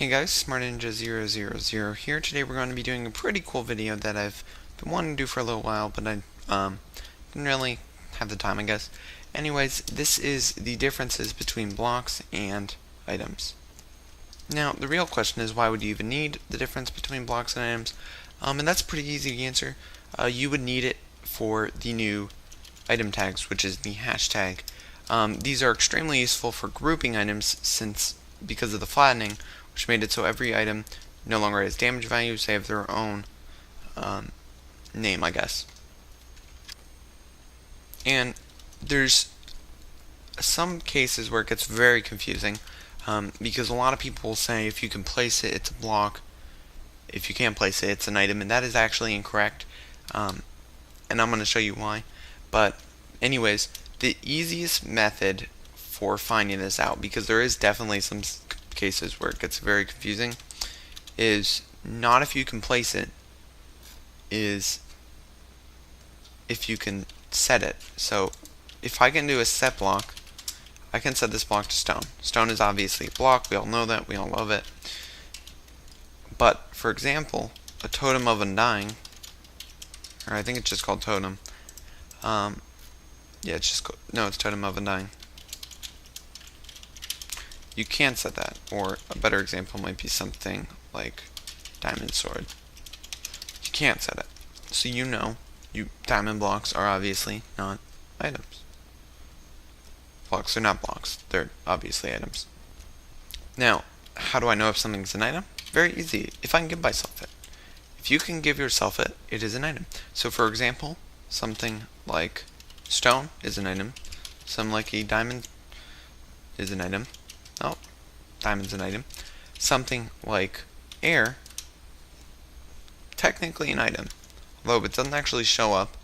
Hey guys, SmartNinja000 here. Today we're going to be doing a pretty cool video that I've been wanting to do for a little while, but I didn't really have the time, I guess. Anyways, this is the differences between blocks and items. Now, the real question is, why would you even need the difference between blocks and items? And that's pretty easy to answer. You would need it for the new item tags, which is the hashtag. These are extremely useful for grouping items because of the flattening, which made it so every item no longer has damage values. They have their own name, I guess. And there's some cases where it gets very confusing because a lot of people will say if you can place it, it's a block. If you can't place it, it's an item, and that is actually incorrect. And I'm going to show you why. But anyways, the easiest method for finding this out, because there is definitely some cases where it gets very confusing, is not if you can place it, is if you can set it. So if I can do a set block, I can set this block to stone. Stone is obviously a block, we all know that, we all love it. But for example, a totem of undying, or I think it's just called totem. Yeah, it's totem of undying. You can set that, or a better example might be something like diamond sword. You can't set it, so diamond blocks are obviously not items. Blocks are not blocks; they're obviously items. Now, how do I know if something's an item? Very easy. If I can give myself it. If you can give yourself it, it is an item. So, for example, something like stone is an item. Something like a diamond is an item. Oh, diamond's an item. Something like air, technically an item, although it doesn't actually show up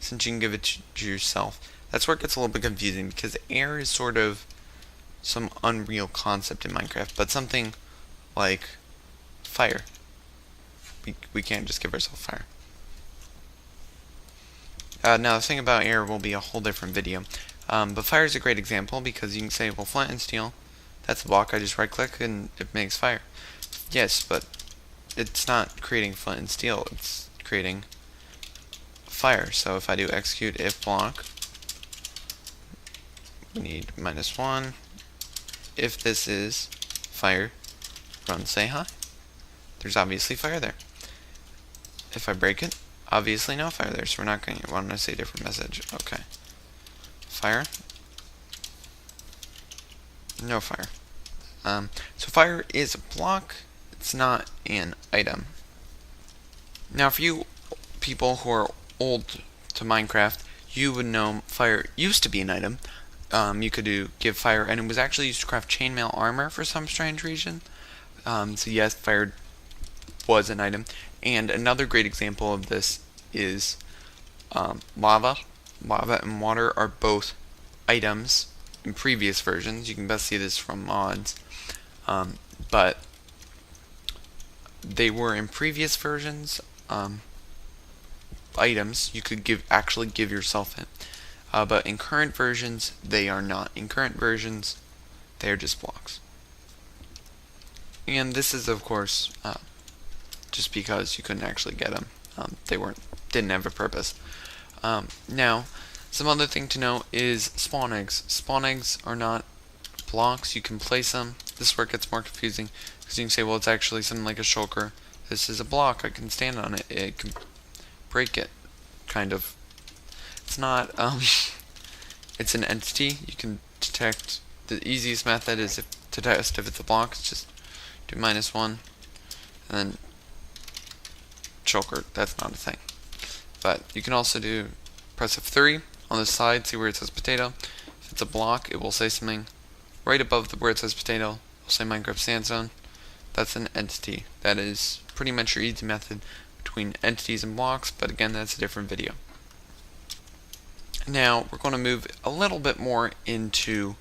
since you can give it to yourself. That's where it gets a little bit confusing, because air is sort of some unreal concept in Minecraft, but something like fire, we can't just give ourselves fire. Now the thing about air will be a whole different video, but fire is a great example because you can say, well, flint and steel, that's a block, I just right click and it makes fire. Yes, but it's not creating flint and steel, it's creating fire. So if I do execute if block, we need -1. If this is fire, run say hi. There's obviously fire there. If I break it, obviously no fire there, so we're not going to want to say a different message. Okay. Fire. No fire. So fire is a block, it's not an item. Now for you people who are old to Minecraft, you would know fire used to be an item. You could give fire, and it was actually used to craft chainmail armor for some strange reason. So yes, fire was an item. And another great example of this is lava. Lava and water are both items in previous versions. You can best see this from mods, but they were in previous versions items. You could actually give yourself it, but in current versions they are not. In current versions they are just blocks, and this is of course just because you couldn't actually get them. Didn't have a purpose. Now, some other thing to know is spawn eggs. Spawn eggs are not blocks. You can place them. This is where it gets more confusing, because you can say, well, it's actually something like a shulker. This is a block. I can stand on it. It can break it, kind of. It's not. It's an entity. You can detect. The easiest method is to test if it's a block. It's just do -1, and then shulker. That's not a thing. But you can also press F3 on the side, see where it says potato. If it's a block, it will say something right above where it says potato. It will say Minecraft sandstone. That's an entity. That is pretty much your easy method between entities and blocks, but again, that's a different video. Now, we're going to move a little bit more into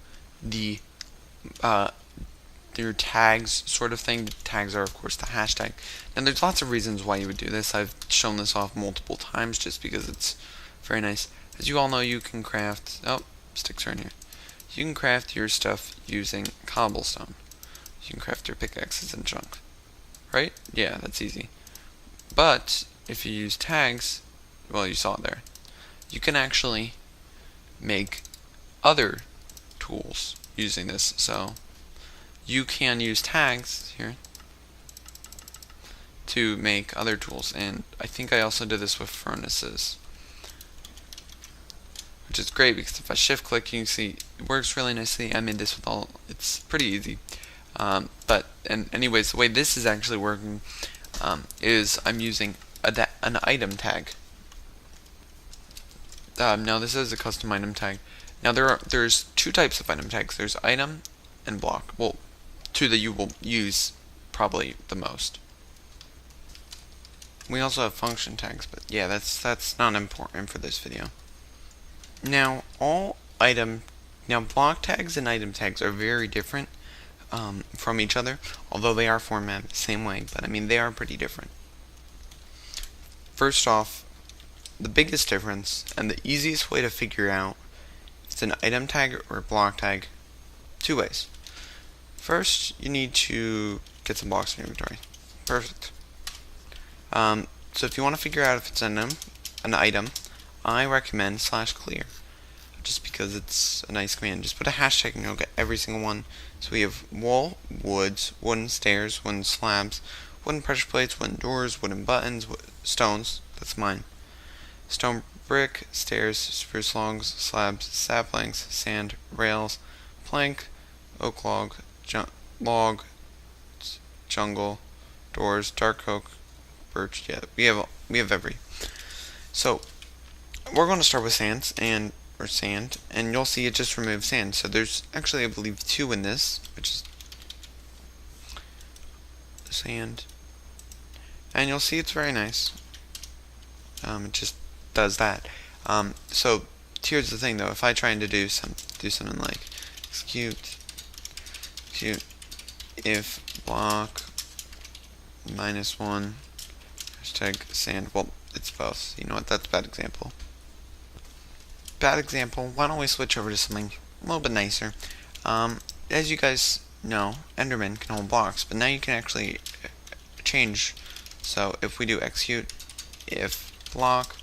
your tags sort of thing. The tags are, of course, the hashtag. And there's lots of reasons why you would do this. I've shown this off multiple times just because it's very nice. As you all know, you can craft... Oh, sticks are in here. You can craft your stuff using cobblestone. You can craft your pickaxes and junk. Right? Yeah, that's easy. But if you use tags, well, you saw it there. You can actually make other tools using this. So you can use tags here to make other tools, and I think I also did this with furnaces, which is great because if I shift click, you can see it works really nicely. I made this with all, it's pretty easy. And anyways, the way this is actually working is I'm using an item tag. Now this is a custom item tag. Now there's two types of item tags. There's item and block. Well, two that you will use probably the most. We also have function tags, but yeah, that's not important for this video. Now block tags and item tags are very different from each other, although they are formatted the same way, but I mean they are pretty different. First off, the biggest difference and the easiest way to figure out if it's an item tag or a block tag, two ways. First, you need to get some blocks in your inventory. Perfect. So if you want to figure out if it's an item, I recommend /clear, just because it's a nice command. Just put a hashtag and you'll get every single one. So we have wool, woods, wooden stairs, wooden slabs, wooden pressure plates, wooden doors, wooden buttons, stones, that's mine, stone brick, stairs, spruce logs, slabs, saplings, sand, rails, plank, oak log, log, jungle, doors, dark oak, birch. Yeah, we have every. So we're going to start with sand, and you'll see it just removes sand. So there's actually, I believe, two in this, which is sand, and you'll see it's very nice. It just does that. So here's the thing, though. If I try to do something like execute if block -1 hashtag sand. Well, it's both. You know what? That's a bad example. Why don't we switch over to something a little bit nicer? As you guys know, Enderman can hold blocks, but now you can actually change. So if we do execute if block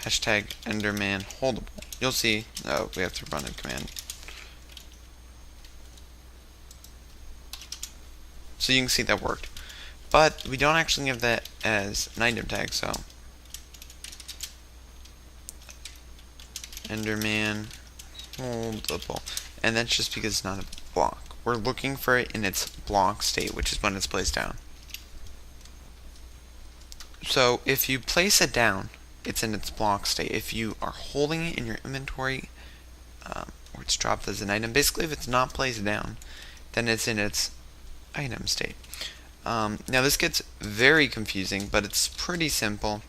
hashtag Enderman holdable, you'll see we have to run a command. So you can see that worked. But we don't actually have that as an item tag, so Enderman holdable. And that's just because it's not a block. We're looking for it in its block state, which is when it's placed down. So if you place it down, it's in its block state. If you are holding it in your inventory, or it's dropped as an item, basically if it's not placed down, then it's in its item state. Now this gets very confusing, but it's pretty simple.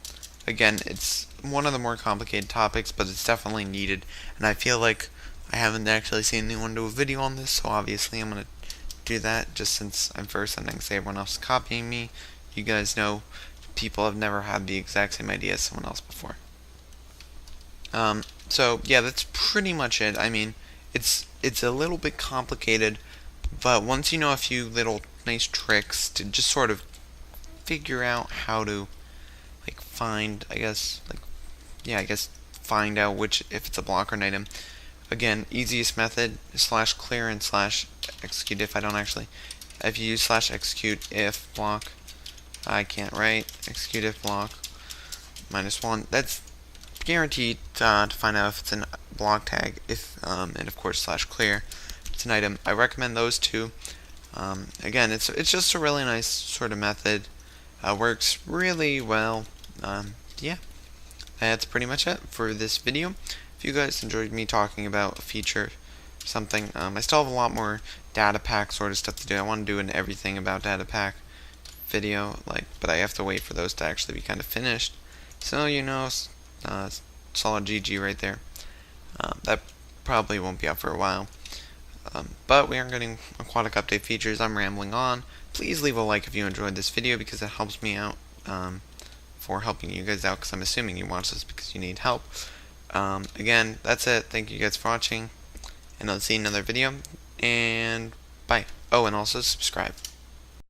Again, it's one of the more complicated topics, but it's definitely needed, and I feel like I haven't actually seen anyone do a video on this, so obviously I'm going to do that just since I'm first, and I can say everyone else is copying me. You guys know people have never had the exact same idea as someone else before. So yeah, that's pretty much it. I mean, it's a little bit complicated, but once you know a few little nice tricks to just sort of figure out how to find, find out if it's a block or an item. Again, easiest method is /clear and /execute if. If you use /execute if block, I can't write, execute if block -1, that's guaranteed to find out if it's a block tag, and of course /clear it's an item. I recommend those two. Again, it's just a really nice sort of method. Works really well. Yeah, that's pretty much it for this video. If you guys enjoyed me talking about a feature, something, I still have a lot more Datapack sort of stuff to do. I want to do an everything about Datapack video, but I have to wait for those to actually be kind of finished. So solid GG right there. That probably won't be out for a while. But we are getting aquatic update features. I'm rambling on. Please leave a like if you enjoyed this video, because it helps me out for helping you guys out, because I'm assuming you watch this because you need help. Again, that's it. Thank you guys for watching, and I'll see you in another video, and bye. Oh, and also subscribe.